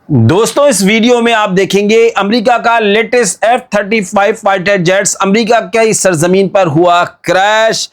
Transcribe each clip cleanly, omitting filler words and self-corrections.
दोस्तों इस वीडियो में आप देखेंगे अमेरिका का latest F-35 fighter jets America की सरजमीन पर हुआ क्रैश।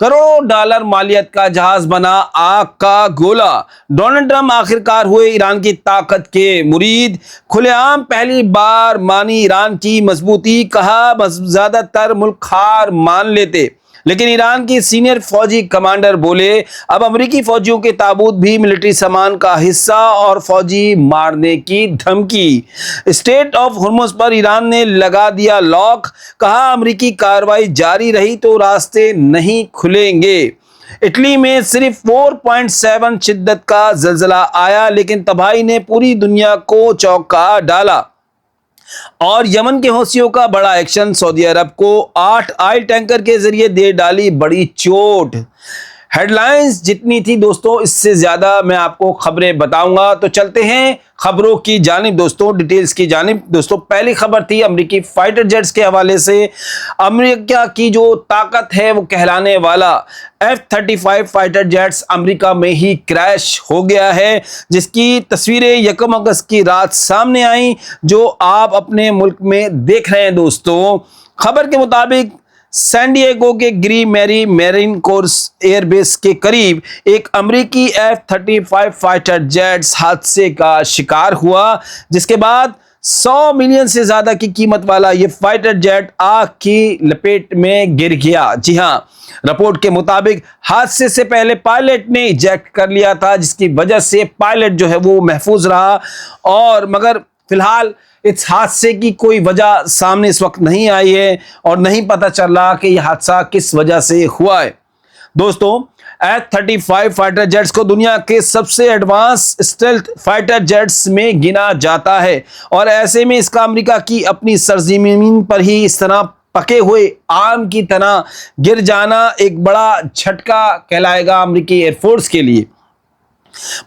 करोड़ों डॉलर मालियत का जहाज बना आग का गोला। डोनाल्ड ट्रंप आखिरकार हुए ईरान की ताकत के मुरीद। खुलेआम पहली बार मानी ईरान की मजबूती। कहा ज्यादातर मुल्क हार मान लेते, लेकिन ईरान की सीनियर फौजी कमांडर बोले अब अमेरिकी फौजियों के ताबूत भी मिलिट्री सामान का हिस्सा और फौजी मारने की धमकी। स्टेट ऑफ हॉर्मुज़ पर ईरान ने लगा दिया लॉक। कहा अमेरिकी कार्रवाई जारी रही तो रास्ते नहीं खुलेंगे। इटली में सिर्फ 4.7 शिद्दत का ज़लज़ला आया, लेकिन तबाही ने पूरी दुनिया को चौंका डाला। और यमन के हौसियों का बड़ा एक्शन। सऊदी अरब को 8 ऑयल टैंकर के जरिए दे डाली बड़ी चोट। हेडलाइंस जितनी थी दोस्तों, इससे ज्यादा मैं आपको खबरें बताऊंगा। तो चलते हैं खबरों की जानिब दोस्तों, डिटेल्स की जानिब। दोस्तों पहली खबर थी अमेरिकी फाइटर जेट्स के हवाले से। अमेरिका की जो ताकत है वो कहलाने वाला F-35 फाइटर जेट्स अमेरिका में ही क्रैश हो गया है, जिसकी तस्वीरें 1 अगस्त की रात सामने आई, जो आप अपने मुल्क में देख रहे हैं। दोस्तों खबर के मुताबिक सैन डिएगो के ग्री मैरी मेरीन कोर्स एयरबेस के करीब एक अमेरिकी F-35 फाइटर जेट्स हादसे का शिकार हुआ, जिसके बाद 100 मिलियन से ज्यादा की कीमत वाला यह फाइटर जेट आग की लपेट में गिर गया। जी हां, रिपोर्ट के मुताबिक हादसे से पहले पायलट ने इजेक्ट कर लिया था, जिसकी वजह से पायलट जो है वो महफूज रहा। और मगर फिलहाल इस हादसे की कोई वजह सामने इस वक्त नहीं आई है और नहीं पता चल रहा कि यह हादसा किस वजह से हुआ है। दोस्तों F-35 फाइटर जेट्स को दुनिया के सबसे एडवांस स्टेल्थ फाइटर जेट्स में गिना जाता है, और ऐसे में इसका अमेरिका की अपनी सरजमीन पर ही इस तरह पके हुए आम की तरह गिर जाना एक बड़ा झटका कहलाएगा अमेरिकी एयरफोर्स के लिए।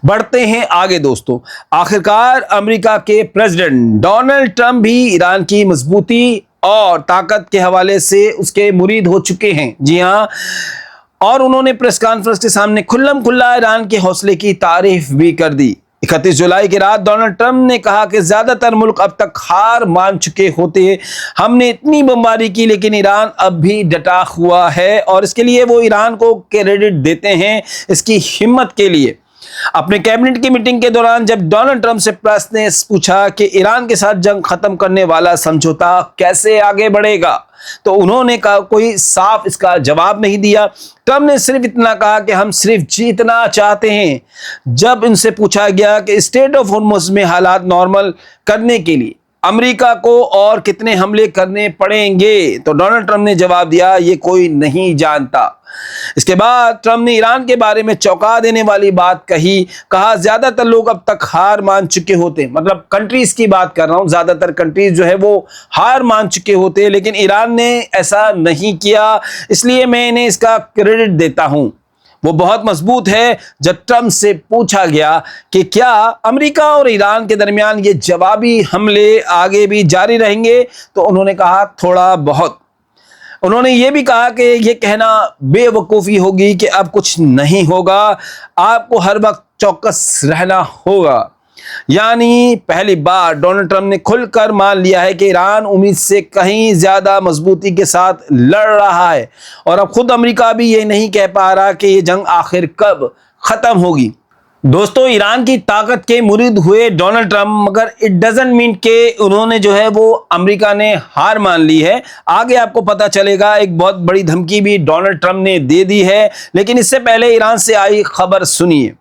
बढ़ते हैं आगे दोस्तों। आखिरकार अमेरिका के प्रेसिडेंट डोनाल्ड ट्रंप भी ईरान की मजबूती और ताकत के हवाले से उसके मुरीद हो चुके हैं। जी हां, और उन्होंने प्रेस कॉन्फ्रेंस के सामने खुल्लम खुल्ला ईरान के हौसले की तारीफ भी कर दी। 31 जुलाई की रात डोनाल्ड ट्रंप ने कहा कि ज्यादातर मुल्क अब तक हार मान चुके होते। हमने इतनी बमबारी की, लेकिन ईरान अब भी डटा हुआ है, और इसके लिए वो ईरान को क्रेडिट देते हैं इसकी हिम्मत के लिए। अपने कैबिनेट की मीटिंग के दौरान जब डोनाल्ड ट्रंप से प्रेस ने पूछा कि ईरान के साथ जंग खत्म करने वाला समझौता कैसे आगे बढ़ेगा, तो उन्होंने कहा कोई साफ इसका जवाब नहीं दिया। ट्रंप ने सिर्फ इतना कहा कि हम सिर्फ जीतना चाहते हैं। जब इनसे पूछा गया कि स्टेट ऑफ हॉर्मुज़ में हालात नॉर्मल करने के लिए अमेरिका को और कितने हमले करने पड़ेंगे, तो डोनाल्ड ट्रंप ने जवाब दिया ये कोई नहीं जानता। इसके बाद ट्रंप ने ईरान के बारे में चौंका देने वाली बात कही। कहा ज्यादातर लोग अब तक हार मान चुके होते, मतलब कंट्रीज की बात कर रहा हूं, ज्यादातर कंट्रीज जो है वो हार मान चुके होते, लेकिन ईरान ने ऐसा नहीं किया, इसलिए मैं इन्हें इसका क्रेडिट देता हूं। वो बहुत मजबूत है। जब ट्रंप से पूछा गया कि क्या अमेरिका और ईरान के दरमियान ये जवाबी हमले आगे भी जारी रहेंगे, तो उन्होंने कहा थोड़ा बहुत। उन्होंने ये भी कहा कि ये कहना बेवकूफ़ी होगी कि अब कुछ नहीं होगा, आपको हर वक्त चौकस रहना होगा। यानी पहली बार डोनाल्ड ट्रंप ने खुलकर मान लिया है कि ईरान उम्मीद से कहीं ज्यादा मजबूती के साथ लड़ रहा है, और अब खुद अमेरिका भी ये नहीं कह पा रहा कि ये जंग आखिर कब खत्म होगी। दोस्तों ईरान की ताकत के मुरीद हुए डोनाल्ड ट्रंप, मगर इट डजंट मीन कि उन्होंने जो है वो अमेरिका ने हार मान ली है। आगे आपको पता चलेगा, एक बहुत बड़ी धमकी भी डोनाल्ड ट्रंप ने दे दी है। लेकिन इससे पहले ईरान से आई खबर सुनिए।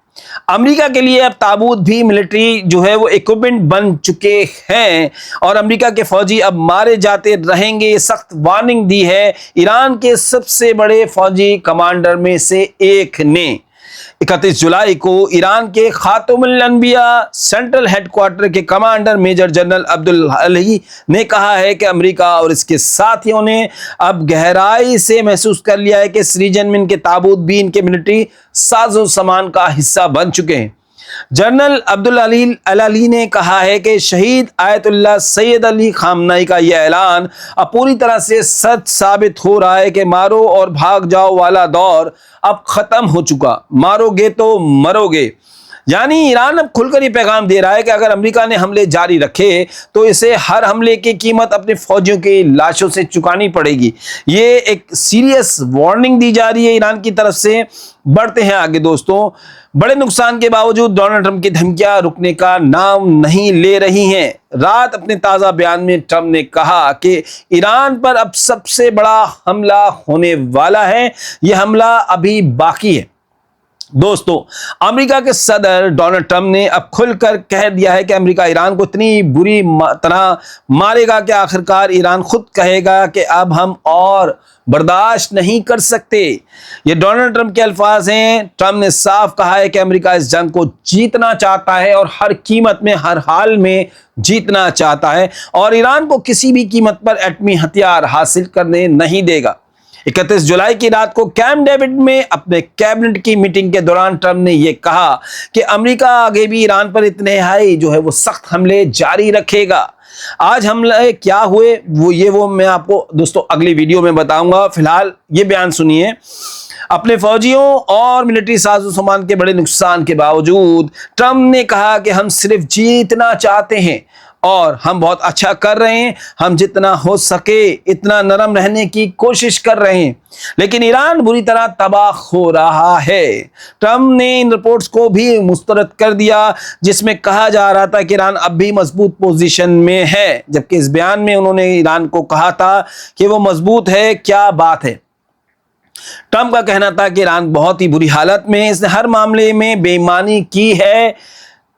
अमेरिका के लिए अब ताबूत भी मिलिट्री जो है वो इक्विपमेंट बन चुके हैं, और अमेरिका के फौजी अब मारे जाते रहेंगे, ये सख्त वार्निंग दी है ईरान के सबसे बड़े फौजी कमांडर में से एक ने। 31 जुलाई को ईरान के खातमुल अंबिया सेंट्रल हेडक्वार्टर के commander major general Abdul Ali ने कहा है कि अमेरिका और इसके साथियों ने अब गहराई से महसूस कर लिया है कि इस रीजन में इनके ताबूत भी इनके मिलिट्री साजो सामान का हिस्सा बन चुके हैं। जनरल अब्दुल अली ने कहा है कि शहीद आयतुल्लाह सैयद अली खामनाई का यह ऐलान अब पूरी तरह से सच साबित हो रहा है कि मारो और भाग जाओ वाला दौर अब खत्म हो चुका, मारोगे तो मरोगे। यानी ईरान अब खुलकर ये पैगाम दे रहा है कि अगर अमेरिका ने हमले जारी रखे तो इसे हर हमले की कीमत अपने फौजियों की लाशों से चुकानी पड़ेगी। ये एक सीरियस वार्निंग दी जा रही है ईरान की तरफ से। बढ़ते हैं आगे दोस्तों। बड़े नुकसान के बावजूद डोनाल्ड ट्रंप की धमकियां रुकने का नाम नहीं ले रही हैं। रात अपने ताजा बयान में ट्रंप ने कहा कि ईरान पर अब सबसे बड़ा हमला होने वाला है। यह हमला अभी बाकी है। दोस्तों, अमेरिका के सदर डोनाल्ड ट्रंप ने अब खुलकर कह दिया है कि अमेरिका ईरान को इतनी बुरी तरह मारेगा कि आखिरकार ईरान खुद कहेगा कि अब हम और बर्दाश्त नहीं कर सकते। ये डोनाल्ड ट्रंप के अल्फाज हैं। ट्रंप ने साफ कहा है कि अमेरिका इस जंग को जीतना चाहता है और हर कीमत में, हर हाल में जीतना चाहता है और ईरान को किसी भी कीमत पर एटमी हथियार हासिल करने नहीं देगा। 31 जुलाई की रात को कैंप डेविड में अपने कैबिनेट की मीटिंग के दौरान ट्रंप ने यह कहा कि अमेरिका आगे भी ईरान पर इतने वो सख्त हमले जारी रखेगा। आज हमले क्या हुए वो मैं आपको दोस्तों अगली वीडियो में बताऊंगा। फिलहाल ये बयान सुनिए। अपने फौजियों और मिलिट्री साजो सामान के बड़े नुकसान के बावजूद ट्रंप ने कहा कि हम सिर्फ जीतना चाहते हैं और हम बहुत अच्छा कर रहे हैं। हम जितना हो सके इतना नरम रहने की कोशिश कर रहे हैं, लेकिन ईरान बुरी तरह तबाह हो रहा है। ट्रंप ने इन रिपोर्ट्स को भी मुस्तरद कर दिया जिसमें कहा जा रहा था कि ईरान अब भी मजबूत पोजीशन में है, जबकि इस बयान में उन्होंने ईरान को कहा था कि वो मजबूत है। क्या बात है। ट्रंप का कहना था कि ईरान बहुत ही बुरी हालत में है, इसने हर मामले में बेईमानी की है।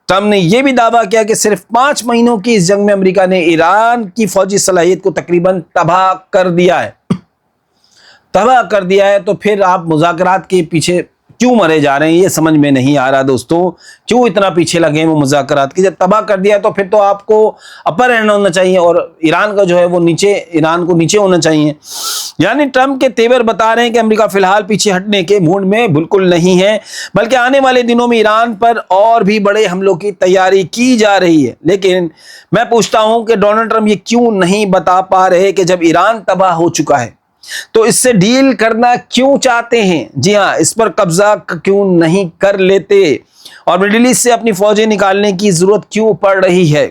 ट्रंप ने यह भी दावा किया कि सिर्फ 5 महीनों की इस जंग में अमेरिका ने ईरान की फौजी सलाहियत को तकरीबन तबाह कर दिया है। तो फिर आप मुज़ाकरात के पीछे क्यों मरे जा रहे हैं, ये समझ में नहीं आ रहा दोस्तों। क्यों इतना पीछे लगे हैं वो मुज़ाकरात की? जब तबाह कर दिया तो फिर तो आपको अपर एंड होना चाहिए और ईरान का वो ईरान को नीचे होना चाहिए। यानी ट्रंप के तेवर बता रहे हैं कि अमेरिका फिलहाल पीछे हटने के मूड में बिल्कुल नहीं है, बल्कि आने वाले दिनों में ईरान पर और भी बड़े हमलों की तैयारी की जा रही है। लेकिन मैं पूछता हूं कि डोनाल्ड ट्रंप ये क्यों नहीं बता पा रहे कि जब ईरान तबाह हो चुका है तो इससे डील करना क्यों चाहते हैं? जी हां, इस पर कब्जा क्यों नहीं कर लेते और मिडिल ईस्ट से अपनी फौजें निकालने की जरूरत क्यों पड़ रही है?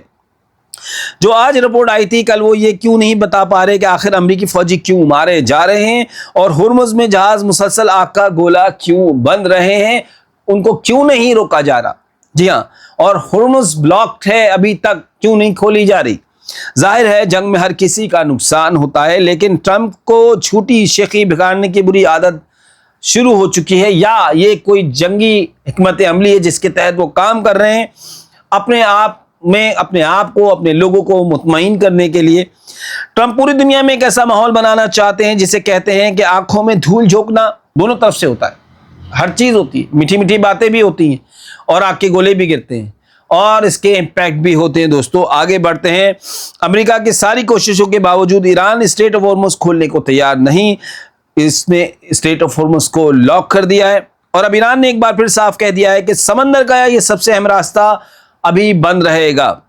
जो आज रिपोर्ट आई थी कल, वो ये क्यों नहीं बता पा रहे कि आखिर अमेरिकी फौजी क्यों मारे जा रहे हैं और हुर्मुज़ में जहाज मुसलसल आग का गोला क्यों बन रहे हैं, उनको क्यों नहीं रोका जा रहा? जी हां, और हुर्मुज़ ब्लॉक्ड है, अभी तक क्यों नहीं खोली जा रही? जाहिर है जंग में हर किसी का नुकसान होता है, लेकिन ट्रंप को झूठी शेखी बिगाड़ने की बुरी आदत शुरू हो चुकी है, या ये कोई जंगी हिकमत अमली है जिसके तहत वो काम कर रहे हैं अपने आप को, अपने लोगों को मुतमईन करने के लिए। ट्रंप पूरी दुनिया में एक ऐसा माहौल बनाना चाहते हैं जिसे कहते हैं कि आंखों में धूल झोंकना दोनों तरफ से होता है। हर चीज होती है, मीठी मीठी बातें भी होती हैं और आग के गोले भी गिरते हैं और इसके इम्पैक्ट भी होते हैं। दोस्तों आगे बढ़ते हैं। अमेरिका की सारी कोशिशों के बावजूद ईरान स्ट्रेट ऑफ हॉर्मुज़ खोलने को तैयार नहीं। इसने स्ट्रेट ऑफ हॉर्मुज़ को लॉक कर दिया है और अब ईरान ने एक बार फिर साफ कह दिया है कि समंदर का ये सबसे अहम रास्ता अभी बंद रहेगा।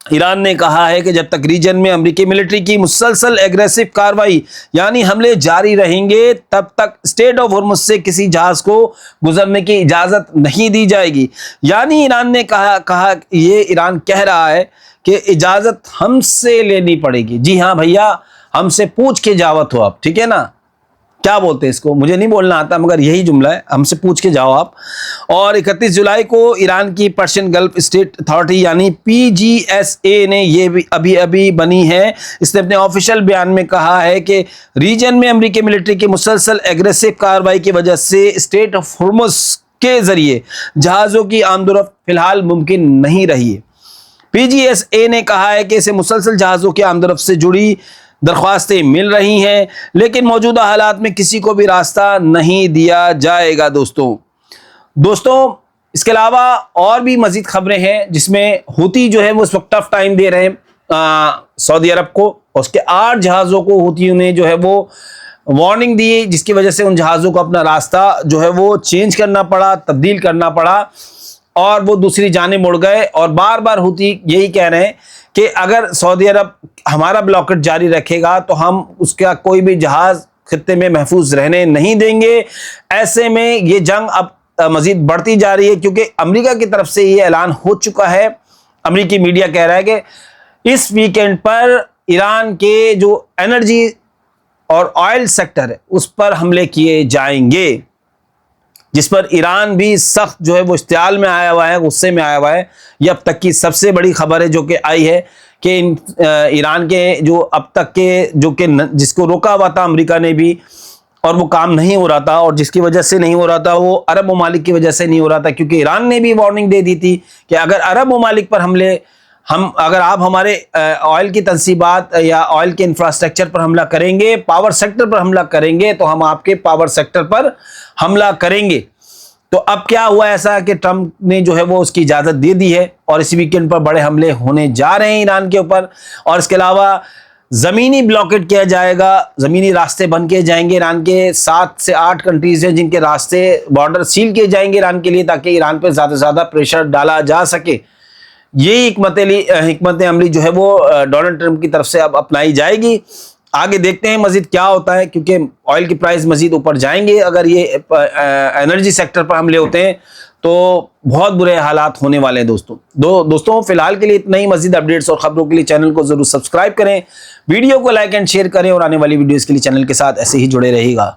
ईरान ने कहा है कि जब तक रीजन में अमेरिकी मिलिट्री की मुसलसल एग्रेसिव कार्रवाई यानी हमले जारी रहेंगे, तब तक स्ट्रेट ऑफ हॉर्मुज़ से किसी जहाज को गुजरने की इजाजत नहीं दी जाएगी। यानी ईरान ने कहा ये ईरान कह रहा है कि इजाजत हमसे लेनी पड़ेगी। जी हाँ भैया, हमसे पूछ के जावत हो आप, ठीक है ना? क्या बोलते हैं इसको, मुझे नहीं बोलना आता मगर यही जुमला है, हमसे पूछ के जाओ आप। और 31 जुलाई को ईरान की पर्शियन गल्फ स्टेट अथॉरिटी यानी PGSA ने ये भी अभी बनी है, इसने अपने ऑफिशियल बयान में कहा है कि रीजन में अमेरिकी मिलिट्री की मुसलसल एग्रेसिव कार्रवाई की वजह से स्ट्रेट ऑफ हॉर्मुज़ के जरिए जहाज़ों की आमदोरफ्त फिलहाल मुमकिन नहीं रही है। PGSA ने कहा है कि इसे मुसलसल जहाज़ों की आमदोरफ्त से जुड़ी दरख्वास्तें मिल रही हैं, लेकिन मौजूदा हालात में किसी को भी रास्ता नहीं दिया जाएगा। दोस्तों इसके अलावा और भी मजीद खबरें हैं जिसमें हूती वो इस वक्त टफ टाइम दे रहे हैं सऊदी अरब को। उसके 8 जहाज़ों को हूतियों ने वो वार्निंग दी, जिसकी वजह से उन जहाज़ों को अपना रास्ता वो चेंज करना पड़ा, तब्दील करना पड़ा और वो दूसरी जाने मुड़ गए। और बार बार हूती यही कह रहे हैं कि अगर सऊदी अरब हमारा ब्लॉकेट जारी रखेगा तो हम उसका कोई भी जहाज खित्ते में महफूज रहने नहीं देंगे। ऐसे में ये जंग अब مزید بڑھتی جا رہی ہے، کیونکہ امریکہ کی طرف سے یہ اعلان ہو چکا ہے، امریکی میڈیا کہہ رہا ہے کہ اس ویکینڈ پر ایران کے جو انرجی اور آئل سیکٹر ہے اس پر حملے کیے جائیں گے، جس پر ایران بھی سخت جو ہے وہ اشتعال میں آیا ہوا ہے، غصے میں آیا ہوا ہے۔ یہ اب تک کی سب سے بڑی خبر ہے جو کہ آئی ہے کہ ایران کے جو اب تک کے جو کہ جس کو روکا ہوا تھا امریکہ نے بھی، اور وہ کام نہیں ہو رہا تھا، اور جس کی وجہ سے نہیں ہو رہا تھا وہ عرب ممالک کی وجہ سے نہیں ہو رہا تھا، کیونکہ ایران نے بھی وارننگ دے دی تھی کہ اگر عرب ممالک پر حملے اگر آپ ہمارے آئل کی تنصیبات یا آئل کے انفراسٹرکچر پر حملہ کریں گے، پاور سیکٹر پر حملہ کریں گے، تو ہم آپ کے پاور سیکٹر پر حملہ کریں گے۔ تو اب کیا ہوا ایسا کہ ٹرمپ نے جو ہے وہ اس کی اجازت دے دی ہے، اور اس ویکینڈ پر بڑے حملے ہونے جا رہے ہیں ایران کے اوپر، اور اس کے علاوہ زمینی بلاکیٹ کیا جائے گا، زمینی راستے بند کیے جائیں گے۔ ایران کے 7 سے 8 کنٹریز ہیں جن کے راستے بارڈر سیل کیے جائیں گے ایران کے لیے، تاکہ ایران پہ زیادہ سے زیادہ پریشر ڈالا جا سکے۔ یہی حکمت عملی جو ہے وہ ڈونلڈ ٹرمپ کی طرف سے اب اپنائی جائے گی۔ آگے دیکھتے ہیں مزید کیا ہوتا ہے، کیونکہ آئل کی پرائز مزید اوپر جائیں گے اگر یہ انرجی سیکٹر پر حملے ہوتے ہیں تو بہت برے حالات ہونے والے ہیں۔ دوستوں فی الحال کے لیے اتنا ہی۔ مزید اپڈیٹس اور خبروں کے لیے چینل کو ضرور سبسکرائب کریں، ویڈیو کو لائک اینڈ شیئر کریں، اور آنے والی ویڈیوز کے لیے چینل کے ساتھ ایسے ہی جڑے رہیے گا۔